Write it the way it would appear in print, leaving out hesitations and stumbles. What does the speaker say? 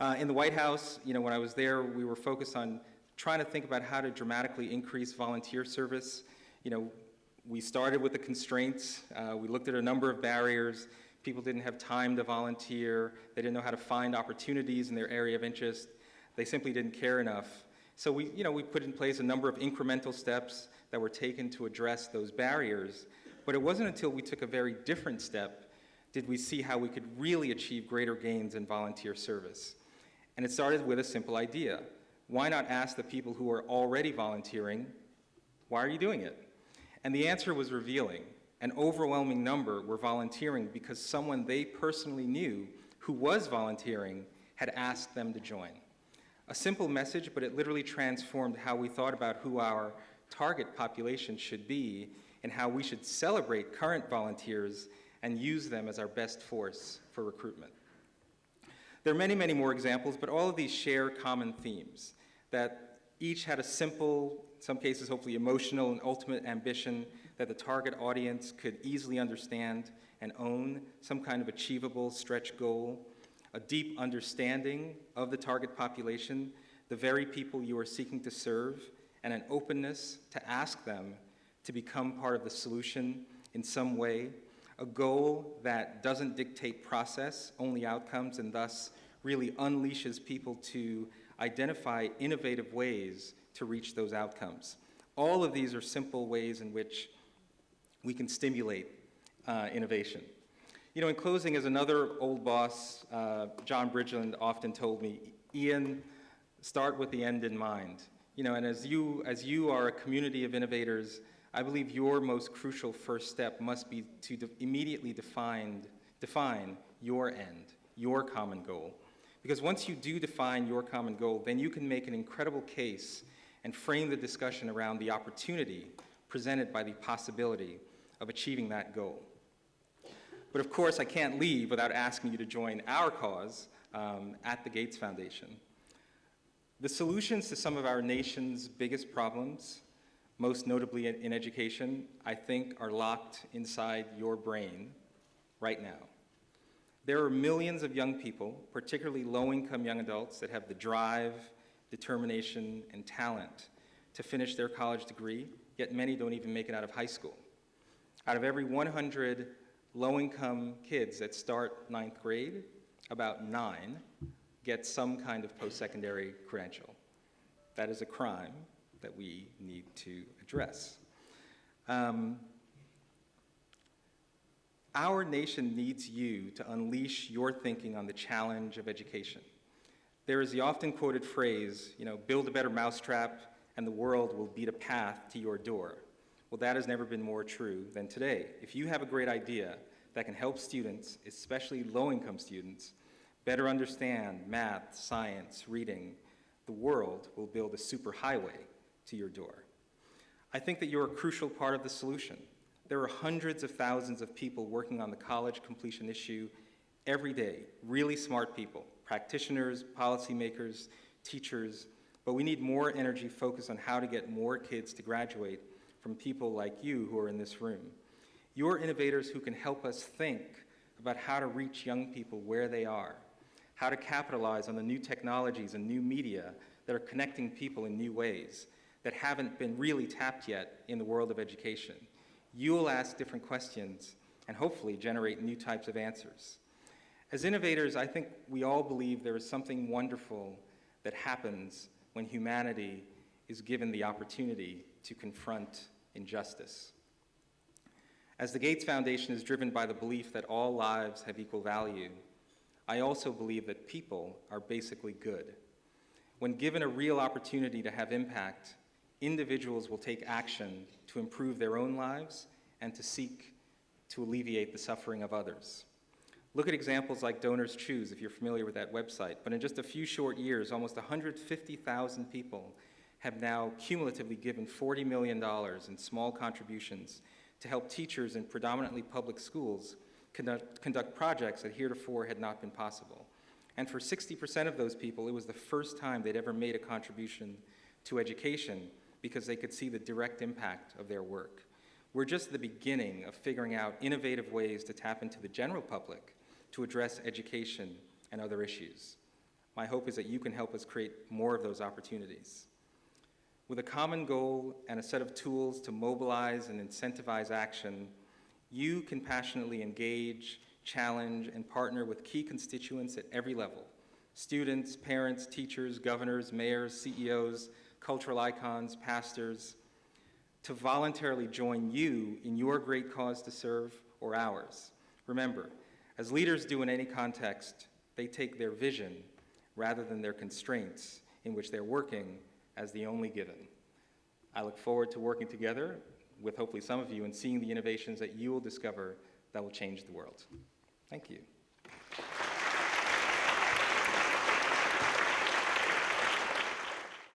In the White House, when I was there, we were focused on trying to think about how to dramatically increase volunteer service. We started with the constraints. We looked at a number of barriers. People didn't have time to volunteer. They didn't know how to find opportunities in their area of interest. They simply didn't care enough. So we put in place a number of incremental steps that were taken to address those barriers. But it wasn't until we took a very different step did we see how we could really achieve greater gains in volunteer service. And it started with a simple idea. Why not ask the people who are already volunteering, why are you doing it? And the answer was revealing. An overwhelming number were volunteering because someone they personally knew who was volunteering had asked them to join. A simple message, but it literally transformed how we thought about who our target population should be and how we should celebrate current volunteers and use them as our best force for recruitment. There are many, many more examples, but all of these share common themes that each had a simple, in some cases hopefully emotional and ultimate ambition that the target audience could easily understand and own, some kind of achievable stretch goal, a deep understanding of the target population, the very people you are seeking to serve, and an openness to ask them to become part of the solution in some way, a goal that doesn't dictate process, only outcomes, and thus really unleashes people to identify innovative ways to reach those outcomes. All of these are simple ways in which we can stimulate innovation. In closing, as another old boss, John Bridgeland, often told me, Ian, start with the end in mind. And as you are a community of innovators, I believe your most crucial first step must be to immediately define your end, your common goal. Because once you do define your common goal, then you can make an incredible case and frame the discussion around the opportunity presented by the possibility of achieving that goal. But of course, I can't leave without asking you to join our cause at the Gates Foundation. The solutions to some of our nation's biggest problems, most notably in education, I think are locked inside your brain right now. There are millions of young people, particularly low-income young adults, that have the drive, determination, and talent to finish their college degree, yet many don't even make it out of high school. Out of every 100 low-income kids that start 9th grade, about 9 get some kind of post-secondary credential. That is a crime that we need to address. Our nation needs you to unleash your thinking on the challenge of education. There is the often quoted phrase, build a better mousetrap and the world will beat a path to your door. Well, that has never been more true than today. If you have a great idea that can help students, especially low-income students, better understand math, science, reading, the world will build a superhighway to your door. I think that you're a crucial part of the solution. There are hundreds of thousands of people working on the college completion issue every day, really smart people, practitioners, policymakers, teachers, but we need more energy focused on how to get more kids to graduate from people like you who are in this room. You're innovators who can help us think about how to reach young people where they are, how to capitalize on the new technologies and new media that are connecting people in new ways that haven't been really tapped yet in the world of education. You will ask different questions and hopefully generate new types of answers. As innovators, I think we all believe there is something wonderful that happens when humanity is given the opportunity to confront injustice. As the Gates Foundation is driven by the belief that all lives have equal value, I also believe that people are basically good. When given a real opportunity to have impact, individuals will take action to improve their own lives and to seek to alleviate the suffering of others. Look at examples like Donors Choose, if you're familiar with that website. But in just a few short years, almost 150,000 people have now cumulatively given $40 million in small contributions to help teachers in predominantly public schools conduct projects that heretofore had not been possible. And for 60% of those people, it was the first time they'd ever made a contribution to education because they could see the direct impact of their work. We're just at the beginning of figuring out innovative ways to tap into the general public to address education and other issues. My hope is that you can help us create more of those opportunities. With a common goal and a set of tools to mobilize and incentivize action, you can passionately engage, challenge, and partner with key constituents at every level: students, parents, teachers, governors, mayors, CEOs, cultural icons, pastors, to voluntarily join you in your great cause to serve or ours. Remember, as leaders do in any context, they take their vision rather than their constraints in which they're working as the only given. I look forward to working together with hopefully some of you and seeing the innovations that you will discover that will change the world. Thank you.